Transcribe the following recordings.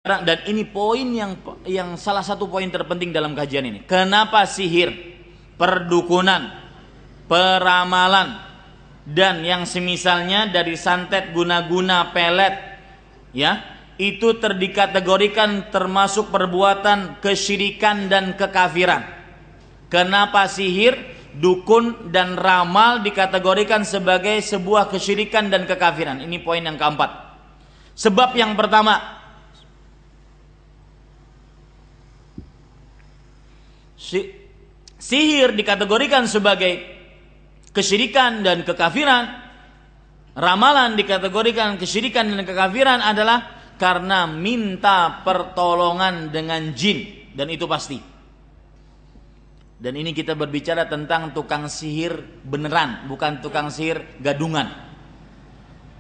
Dan ini poin yang salah satu poin terpenting dalam kajian ini. Kenapa sihir, perdukunan, peramalan, dan yang semisalnya dari santet, guna-guna, pelet, ya, itu dikategorikan termasuk perbuatan kesyirikan dan kekafiran. Kenapa sihir, dukun, dan ramal dikategorikan sebagai sebuah kesyirikan dan kekafiran? Ini poin yang keempat. Sebab yang pertama, sihir dikategorikan sebagai kesyirikan dan kekafiran, ramalan dikategorikan kesyirikan dan kekafiran adalah karena minta pertolongan dengan jin, dan itu pasti. Dan ini kita berbicara tentang tukang sihir beneran, bukan tukang sihir gadungan.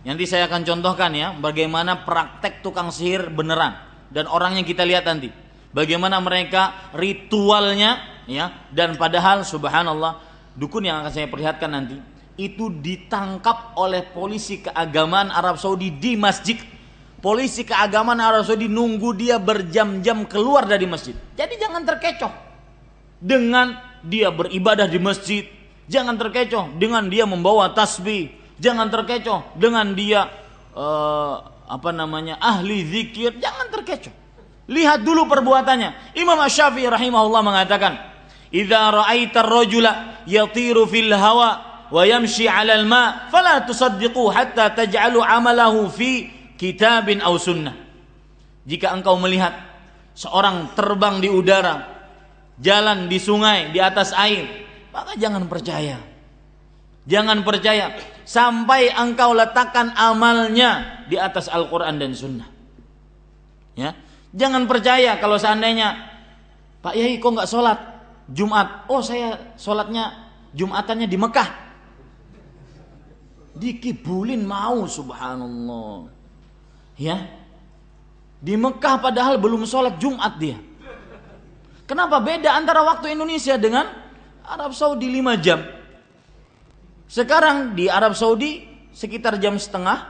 Nanti saya akan contohkan ya bagaimana praktek tukang sihir beneran, dan orangnya kita lihat nanti bagaimana mereka ritualnya, ya, dan padahal subhanallah dukun yang akan saya perlihatkan nanti itu ditangkap oleh polisi keagamaan Arab Saudi di masjid. Polisi keagamaan Arab Saudi nunggu dia berjam-jam keluar dari masjid. Jadi jangan terkecoh dengan dia beribadah di masjid, jangan terkecoh dengan dia membawa tasbih, jangan terkecoh dengan dia ahli zikir, jangan terkecoh. Lihat dulu perbuatannya. Imam Asy-Syafi'i rahimahullah mengatakan, "Idza ra'aita ar-rajula yatiru fil hawa wa yamshi 'ala al-ma' fala tusaddiqu hatta taj'alu 'amalahu fi kitabin aw sunnah." Jika engkau melihat seorang terbang di udara, jalan di sungai, di atas air, maka jangan percaya. Jangan percaya sampai engkau letakkan amalnya di atas Al-Qur'an dan sunnah. Ya. Jangan percaya kalau seandainya, Pak Yai kok nggak sholat Jumat? Oh saya sholatnya Jumatannya di Mekah. Dikibulin mau, subhanallah. Ya, di Mekah padahal belum sholat Jumat dia. Kenapa beda antara waktu Indonesia dengan Arab Saudi 5 jam? Sekarang di Arab Saudi sekitar jam setengah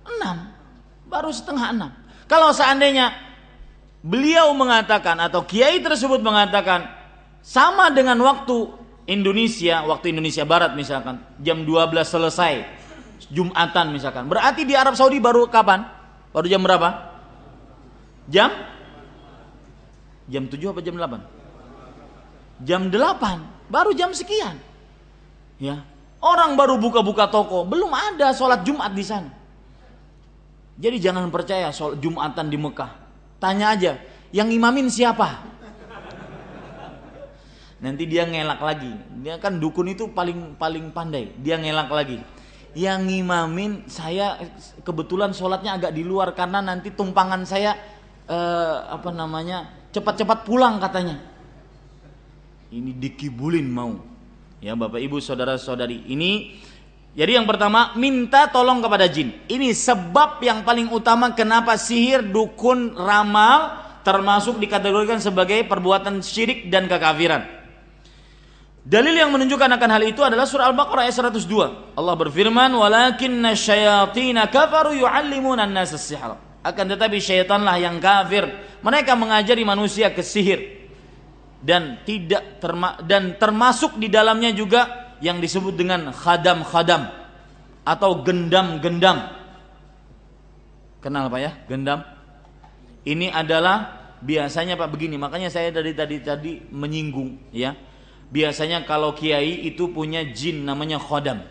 6, baru setengah 6. Kalau seandainya beliau mengatakan atau kiai tersebut mengatakan sama dengan waktu Indonesia Barat misalkan jam 12 selesai Jumatan misalkan, berarti di Arab Saudi baru kapan? Baru jam berapa? Jam 7 apa jam 8? Jam 8, baru jam sekian. Ya. Orang baru buka-buka toko, belum ada sholat Jumat di sana. Jadi jangan percaya sholat Jumatan di Mekah. Tanya aja, yang imamin siapa? Nanti dia ngelak lagi. Dia kan dukun itu paling pandai. Dia ngelak lagi. Yang ngimamin saya kebetulan sholatnya agak di luar karena nanti tumpangan saya cepat-cepat pulang katanya. Ini dikibulin mau. Ya Bapak Ibu saudara-saudari, ini jadi yang pertama minta tolong kepada jin. Ini sebab yang paling utama kenapa sihir, dukun, ramal termasuk dikategorikan sebagai perbuatan syirik dan kekafiran. Dalil yang menunjukkan akan hal itu adalah surah Al-Baqarah ayat 102. Allah berfirman, "Walakinna syayatina kafaru yu'allimuna an-nasa as-sihr." Akan tetapi syaitanlah yang kafir, mereka mengajari manusia ke sihir. Dan termasuk di dalamnya juga yang disebut dengan khadam-khadam atau gendam-gendam. Kenal Pak ya, gendam? Ini adalah biasanya Pak begini, makanya saya dari tadi menyinggung ya. Biasanya kalau kiai itu punya jin namanya khadam.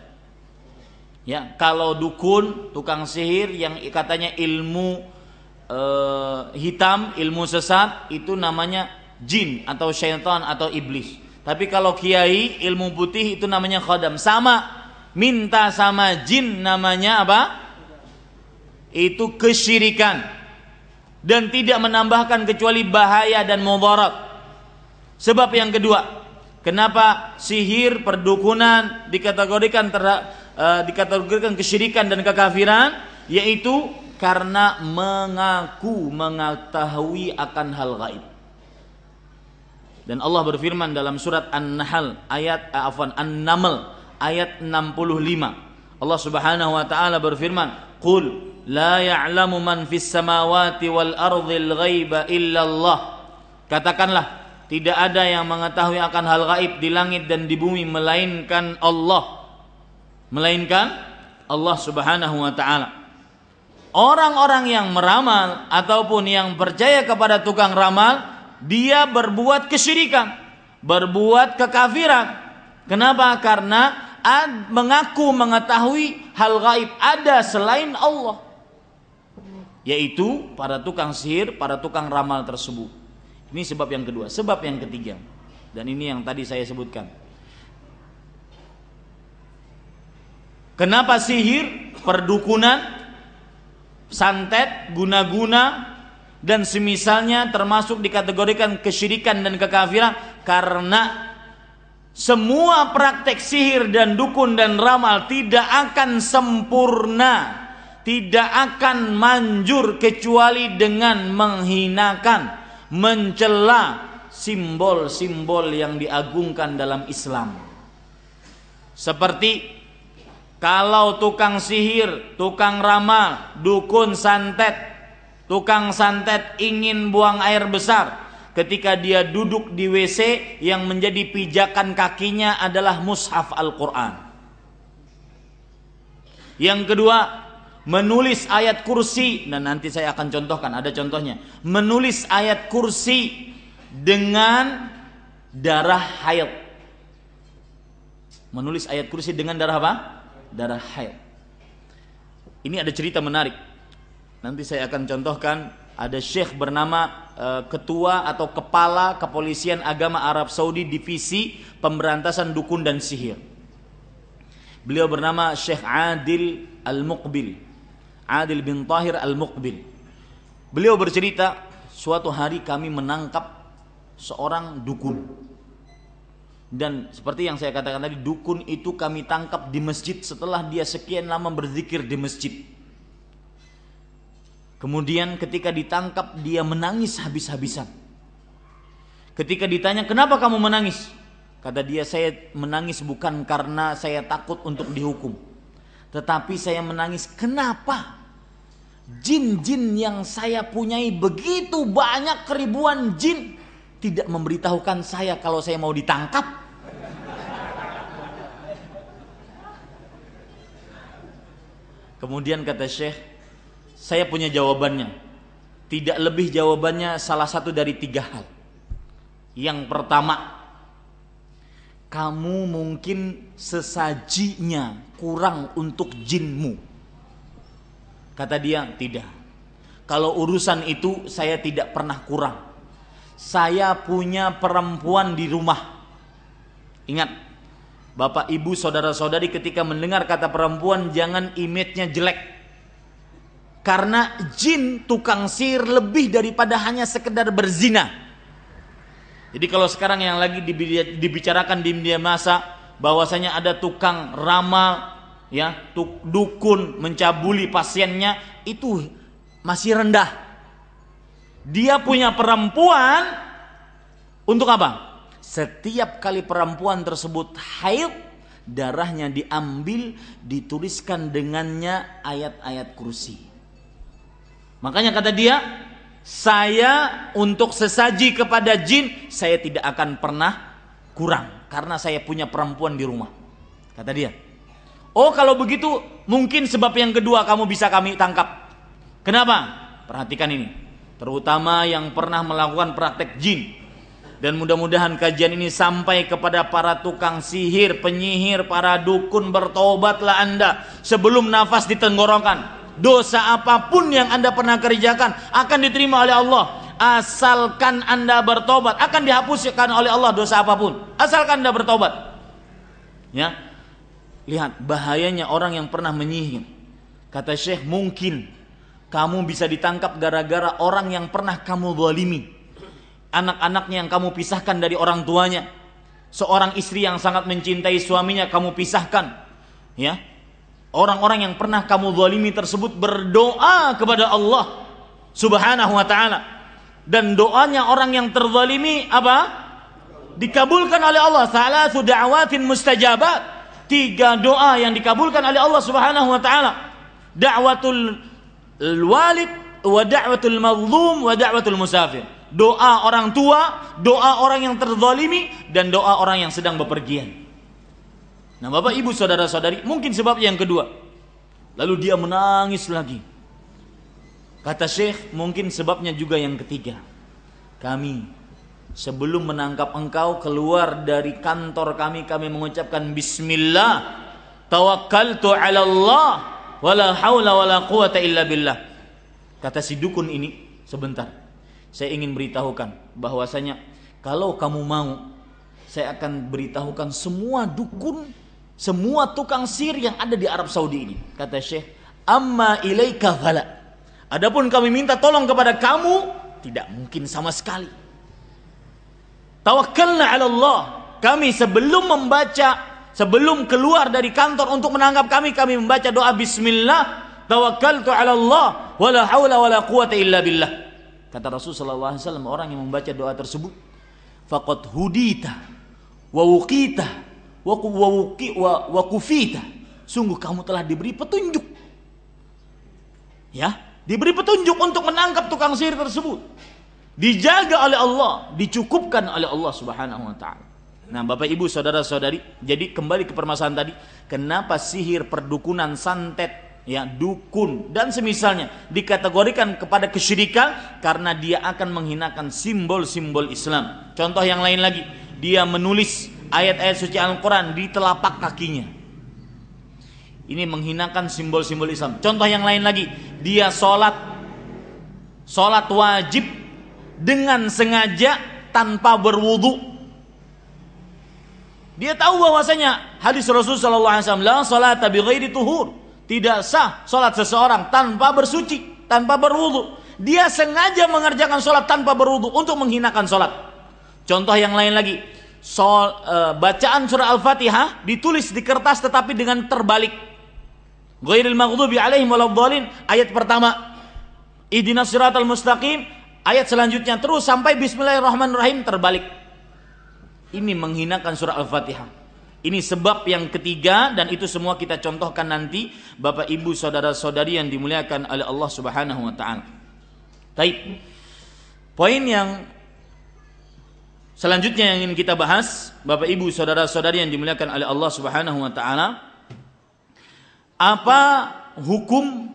Ya, kalau dukun, tukang sihir yang katanya ilmu hitam, ilmu sesat, itu namanya jin atau syaitan atau iblis. Tapi kalau kiai ilmu putih itu namanya khadam. Sama, minta sama jin namanya apa? Itu kesyirikan dan tidak menambahkan kecuali bahaya dan mudarat. Sebab yang kedua, kenapa sihir, perdukunan dikategorikan kesyirikan dan kekafiran? Yaitu karena mengetahui akan hal gaib. Dan Allah berfirman dalam surat An-Naml ayat 65. Allah Subhanahu wa taala berfirman, Qul la ya'lamu man fis samawati wal ardhil ghaiba illallah. Katakanlah, tidak ada yang mengetahui akan hal gaib di langit dan di bumi melainkan Allah. Melainkan Allah Subhanahu wa taala. Orang-orang yang meramal ataupun yang percaya kepada tukang ramal, dia berbuat kesyirikan, berbuat kekafiran. Kenapa? Karena mengaku mengetahui hal gaib ada selain Allah, yaitu para tukang sihir, para tukang ramal tersebut. Ini sebab yang kedua. Sebab yang ketiga, dan ini yang tadi saya sebutkan. Kenapa sihir, perdukunan, santet, guna-guna dan semisalnya termasuk dikategorikan kesyirikan dan kekafiran? Karena semua praktek sihir dan dukun dan ramal tidak akan sempurna, tidak akan manjur kecuali dengan menghinakan, mencela simbol-simbol yang diagungkan dalam Islam. Seperti kalau tukang sihir, tukang ramal, dukun santet, tukang santet ingin buang air besar, ketika dia duduk di WC yang menjadi pijakan kakinya adalah mushaf Al-Quran. Yang kedua, menulis ayat kursi, dan nanti saya akan contohkan, ada contohnya. Menulis ayat kursi dengan darah haid. Menulis ayat kursi dengan darah apa? Darah haid. Ini ada cerita menarik. Nanti saya akan contohkan. Ada syekh bernama ketua atau kepala kepolisian agama Arab Saudi divisi pemberantasan dukun dan sihir. Beliau bernama Syekh Adil Al-Muqbil, Adil bin Tahir Al-Muqbil. Beliau bercerita, suatu hari kami menangkap seorang dukun. Dan seperti yang saya katakan tadi, dukun itu kami tangkap di masjid setelah dia sekian lama berzikir di masjid. Kemudian ketika ditangkap dia menangis habis-habisan. Ketika ditanya, kenapa kamu menangis? Kata dia, saya menangis bukan karena saya takut untuk dihukum, tetapi saya menangis kenapa jin-jin yang saya punyai begitu banyak, ribuan jin, tidak memberitahukan saya kalau saya mau ditangkap. Kemudian kata Syekh, saya punya jawabannya. Tidak lebih jawabannya salah satu dari 3 hal. Yang pertama, kamu mungkin sesajinya kurang untuk jinmu. Kata dia, tidak. Kalau urusan itu saya tidak pernah kurang. Saya punya perempuan di rumah. Ingat, Bapak, Ibu, saudara-saudari, ketika mendengar kata perempuan jangan image-nya jelek. Karena jin tukang sihir lebih daripada hanya sekedar berzina. Jadi kalau sekarang yang lagi dibicarakan di media massa bahwasanya ada tukang ramal, ya, dukun mencabuli pasiennya, itu masih rendah. Dia punya perempuan untuk apa? Setiap kali perempuan tersebut haid, darahnya diambil, dituliskan dengannya ayat-ayat kursi. Makanya kata dia, saya untuk sesaji kepada jin saya tidak akan pernah kurang, karena saya punya perempuan di rumah. Kata dia. Oh, kalau begitu mungkin sebab yang kedua kamu bisa kami tangkap. Kenapa? Perhatikan ini, terutama yang pernah melakukan praktek jin. Dan mudah-mudahan kajian ini sampai kepada para tukang sihir, penyihir, para dukun. Bertobatlah Anda sebelum nafas di tenggorokan. Dosa apapun yang Anda pernah kerjakan akan diterima oleh Allah, asalkan Anda bertobat. Akan dihapuskan oleh Allah dosa apapun, asalkan Anda bertobat. Ya, lihat bahayanya orang yang pernah menyihir. Kata Syekh, mungkin kamu bisa ditangkap gara-gara orang yang pernah kamu zalimi, anak-anaknya yang kamu pisahkan dari orang tuanya, seorang istri yang sangat mencintai suaminya kamu pisahkan. Ya, orang-orang yang pernah kamu zalimi tersebut berdoa kepada Allah Subhanahu wa ta'ala, dan doanya orang yang terzalimi apa? Dikabulkan oleh Allah. Thalathu da'awatin mustajabat, 3 doa yang dikabulkan oleh Allah Subhanahu wa ta'ala. Da'watul walid wa da'watul mazlum wa da'watul musafir. Doa orang tua, doa orang yang terzalimi, dan doa orang yang sedang bepergian. Nah, Bapak Ibu saudara-saudari, mungkin sebab yang kedua. Lalu dia menangis lagi. Kata Syekh, mungkin sebabnya juga yang ketiga. Kami sebelum menangkap engkau keluar dari kantor kami mengucapkan bismillah, tawakkaltu 'ala Allah, wala haula wala quwata illa billah. Kata si dukun ini, sebentar, saya ingin beritahukan bahwasanya kalau kamu mau, saya akan beritahukan semua dukun, semua tukang sihir yang ada di Arab Saudi ini. Kata Syekh, amma ilaika fala. Adapun kami minta tolong kepada kamu, tidak mungkin sama sekali. Tawakkalna 'ala Allah. Kami sebelum keluar dari kantor untuk menangkap kami membaca doa bismillah, tawakkaltu 'ala Allah, wala haula wala quwata illa billah. Kata Rasulullah SAW, orang yang membaca doa tersebut, faqad hudita wa wuqita wa kufita. Sungguh kamu telah diberi petunjuk. Ya, diberi petunjuk untuk menangkap tukang sihir tersebut. Dijaga oleh Allah, dicukupkan oleh Allah Subhanahu wa taala. Nah, Bapak Ibu saudara-saudari, jadi kembali ke permasalahan tadi, kenapa sihir, perdukunan, santet, ya, dukun dan semisalnya dikategorikan kepada kesyirikan? Karena dia akan menghinakan simbol-simbol Islam. Contoh yang lain lagi, dia menulis ayat-ayat suci Al-Quran di telapak kakinya. Ini menghinakan simbol-simbol Islam. Contoh yang lain lagi, dia sholat wajib dengan sengaja tanpa berwudu. Dia tahu bahwasanya hadis Rasulullah SAW, la salata bi ghairi tuhur, tidak sah sholat seseorang tanpa bersuci, tanpa berwudu. Dia sengaja mengerjakan sholat tanpa berwudu untuk menghinakan sholat. Contoh yang lain lagi, bacaan surah Al-Fatihah ditulis di kertas tetapi dengan terbalik. Ghairil maghdubi alaihim waladhdallin, ayat pertama, ihdinas siratal mustaqim, ayat selanjutnya terus sampai bismillahirrahmanirrahim terbalik. Ini menghinakan surah Al-Fatihah. Ini sebab yang ketiga, dan itu semua kita contohkan nanti, Bapak Ibu saudara-saudari yang dimuliakan oleh Allah Subhanahu wa taala. Baik. Poin yang selanjutnya yang ingin kita bahas, Bapak Ibu saudara-saudari yang dimuliakan oleh Allah Subhanahu wa taala, apa hukum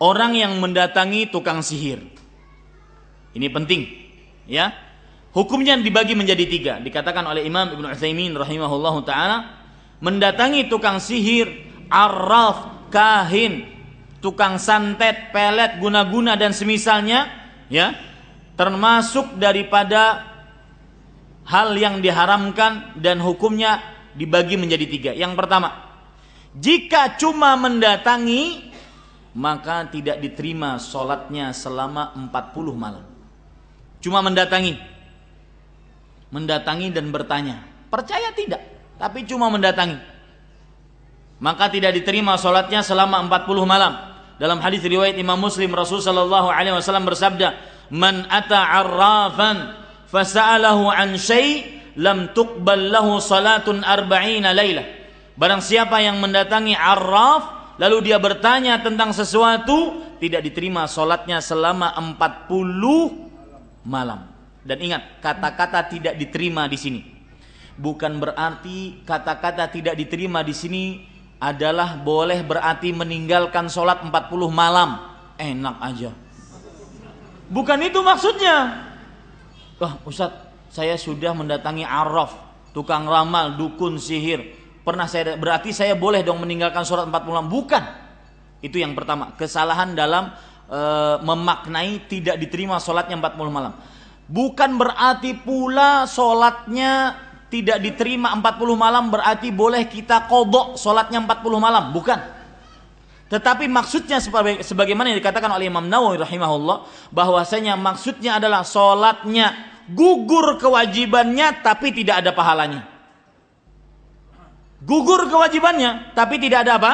orang yang mendatangi tukang sihir? Ini penting, ya. Hukumnya dibagi menjadi tiga. Dikatakan oleh Imam Ibnu Utsaimin rahimahullahu taala, mendatangi tukang sihir, arraf, kahin, tukang santet, pelet, guna-guna dan semisalnya, ya, termasuk daripada hal yang diharamkan dan hukumnya dibagi menjadi tiga. Yang pertama, jika cuma mendatangi, maka tidak diterima sholatnya selama 40 malam. Cuma mendatangi dan bertanya, percaya tidak, tapi cuma mendatangi, maka tidak diterima sholatnya selama 40 malam. Dalam hadis riwayat Imam Muslim, Rasul sallallahu alaihi wasallam bersabda, man ata arrafan fasa'alahu an syai' lam tuqbal lahu salatun arba'ina lailah. Barang siapa yang mendatangi arraf lalu dia bertanya tentang sesuatu, tidak diterima sholatnya selama 40 malam. Dan ingat, kata-kata tidak diterima di sini bukan berarti kata-kata tidak diterima di sini adalah boleh berarti meninggalkan sholat 40 malam. Enak aja. Bukan itu maksudnya. Wah, Ustadz, saya sudah mendatangi arraf, tukang ramal, dukun, sihir. Berarti saya boleh dong meninggalkan sholat 40 malam. Bukan. Itu yang pertama. Kesalahan dalam memaknai tidak diterima sholatnya 40 malam. Bukan berarti pula sholatnya tidak diterima 40 malam berarti boleh kita qadha sholatnya 40 malam. Bukan. Tetapi maksudnya sebagaimana yang dikatakan oleh Imam Nawawi rahimahullah, bahwasanya maksudnya adalah sholatnya gugur kewajibannya tapi tidak ada pahalanya. Gugur kewajibannya tapi tidak ada apa?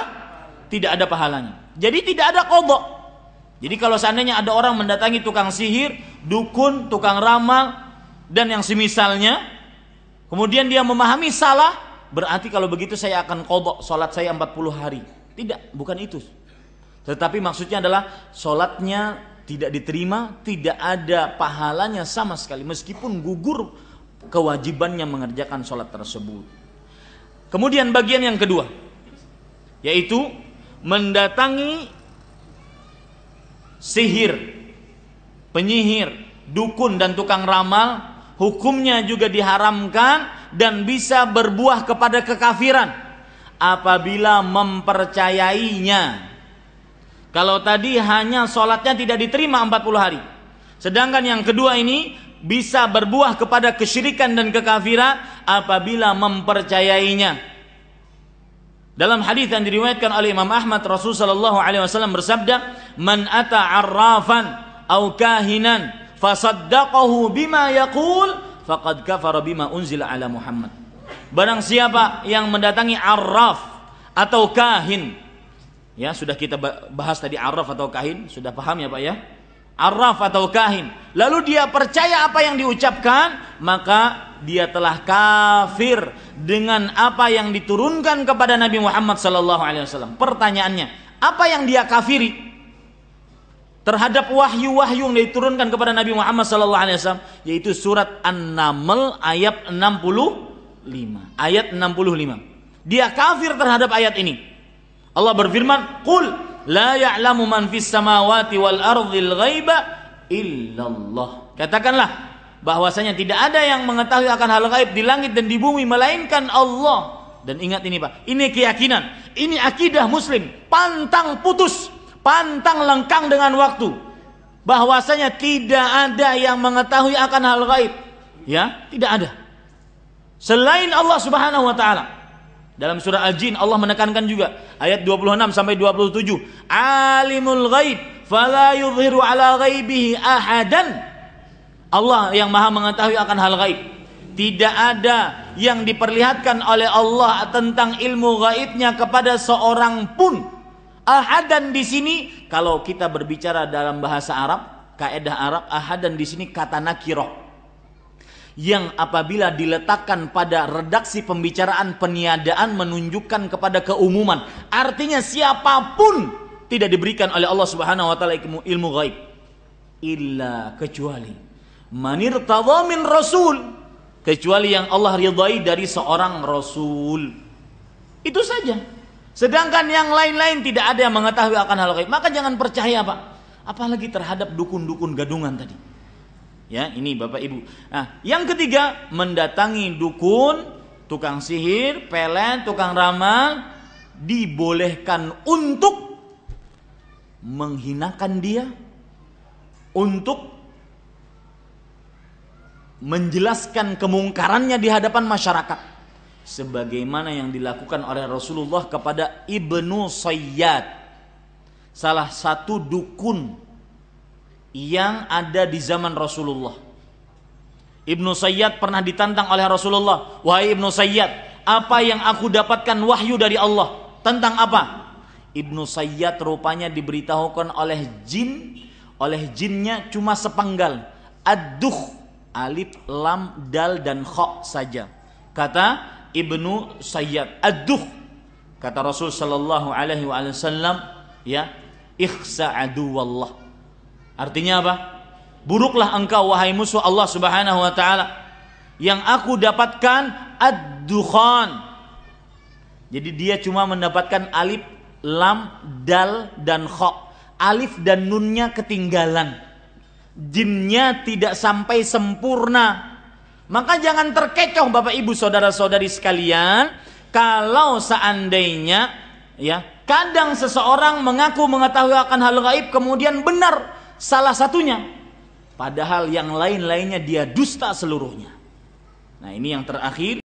Tidak ada pahalanya. Jadi tidak ada qadha. Jadi kalau seandainya ada orang mendatangi tukang sihir, dukun, tukang ramal, dan yang semisalnya, kemudian dia memahami salah, berarti kalau begitu saya akan qadha sholat saya 40 hari. Tidak, bukan itu. Tetapi maksudnya adalah sholatnya tidak diterima, tidak ada pahalanya sama sekali meskipun gugur kewajibannya mengerjakan sholat tersebut. Kemudian bagian yang kedua, yaitu mendatangi sihir, penyihir, dukun dan tukang ramal, hukumnya juga diharamkan dan bisa berbuah kepada kekafiran apabila mempercayainya. Kalau tadi hanya sholatnya tidak diterima 40 hari, sedangkan yang kedua ini bisa berbuah kepada kesyirikan dan kekafiran apabila mempercayainya. Dalam hadis yang diriwayatkan oleh Imam Ahmad, Rasulullah SAW bersabda, "Man ata 'arrafan aw kahinan fasaddaqahu bima yaqul faqad kafara bima unzila ala Muhammad." Barang siapa yang mendatangi arraf atau kahin, ya sudah kita bahas tadi arraf atau kahin, sudah paham ya Pak ya? Arraf atau kahin, lalu dia percaya apa yang diucapkan, maka dia telah kafir dengan apa yang diturunkan kepada Nabi Muhammad SAW. Pertanyaannya, apa yang dia kafiri terhadap wahyu-wahyu yang diturunkan kepada Nabi Muhammad SAW? Yaitu surat An-Naml ayat 65. Ayat 65. Dia kafir terhadap ayat ini. Allah berfirman, "Qul la ya'lamu man fis samawati wal ardhil ghaiba illallah." Katakanlah bahwasanya tidak ada yang mengetahui akan hal gaib di langit dan di bumi melainkan Allah. Dan ingat ini Pak, ini keyakinan, ini akidah muslim, pantang putus, pantang lengkang dengan waktu, bahwasanya tidak ada yang mengetahui akan hal gaib, ya, tidak ada selain Allah Subhanahu wa taala. Dalam surah Al-Jin Allah menekankan juga ayat 26 sampai 27, "Alimul ghaib fala yudhiru ala ghaibihi ahadan." Allah yang Maha mengetahui akan hal gaib. Tidak ada yang diperlihatkan oleh Allah tentang ilmu gaibnya kepada seorang pun. Ahadan di sini kalau kita berbicara dalam bahasa Arab, kaidah Arab, ahadan di sini kata nakirah, yang apabila diletakkan pada redaksi pembicaraan peniadaan menunjukkan kepada keumuman. Artinya siapapun tidak diberikan oleh Allah Subhanahu wa taala ilmu gaib, illa kecuali manirtadha min rasul, kecuali yang Allah ridai dari seorang rasul. Itu saja. Sedangkan yang lain-lain tidak ada yang mengetahui akan hal gaib. Maka jangan percaya Pak, apalagi terhadap dukun-dukun gadungan tadi. Ya, ini Bapak Ibu. Nah, yang ketiga, mendatangi dukun, tukang sihir, pelet, tukang ramal, dibolehkan untuk menghinakan dia, untuk menjelaskan kemungkarannya di hadapan masyarakat, sebagaimana yang dilakukan oleh Rasulullah kepada Ibnu Sayyad, salah satu dukun yang ada di zaman Rasulullah. Ibnu Sayyad pernah ditantang oleh Rasulullah, "Wahai Ibnu Sayyad, apa yang aku dapatkan wahyu dari Allah?" Tentang apa? Ibnu Sayyad rupanya diberitahukan oleh jin, oleh jinnya cuma sepenggal, ad-duh, alif, lam, dal dan kha saja. Kata Ibnu Sayyad, ad-duh. Kata Rasul sallallahu alaihi wasallam, ya, ikhsa aduwallah. Artinya apa? Buruklah engkau wahai musuh Allah Subhanahu wa taala. Yang aku dapatkan ad-dukhan. Jadi dia cuma mendapatkan alif, lam, dal dan kha. Alif dan nunnya ketinggalan. Jinnya tidak sampai sempurna. Maka jangan terkecoh Bapak Ibu saudara-saudari sekalian, kalau seandainya ya, kadang seseorang mengaku mengetahui akan hal gaib kemudian benar salah satunya, padahal yang lain-lainnya dia dusta seluruhnya. Nah, ini yang terakhir.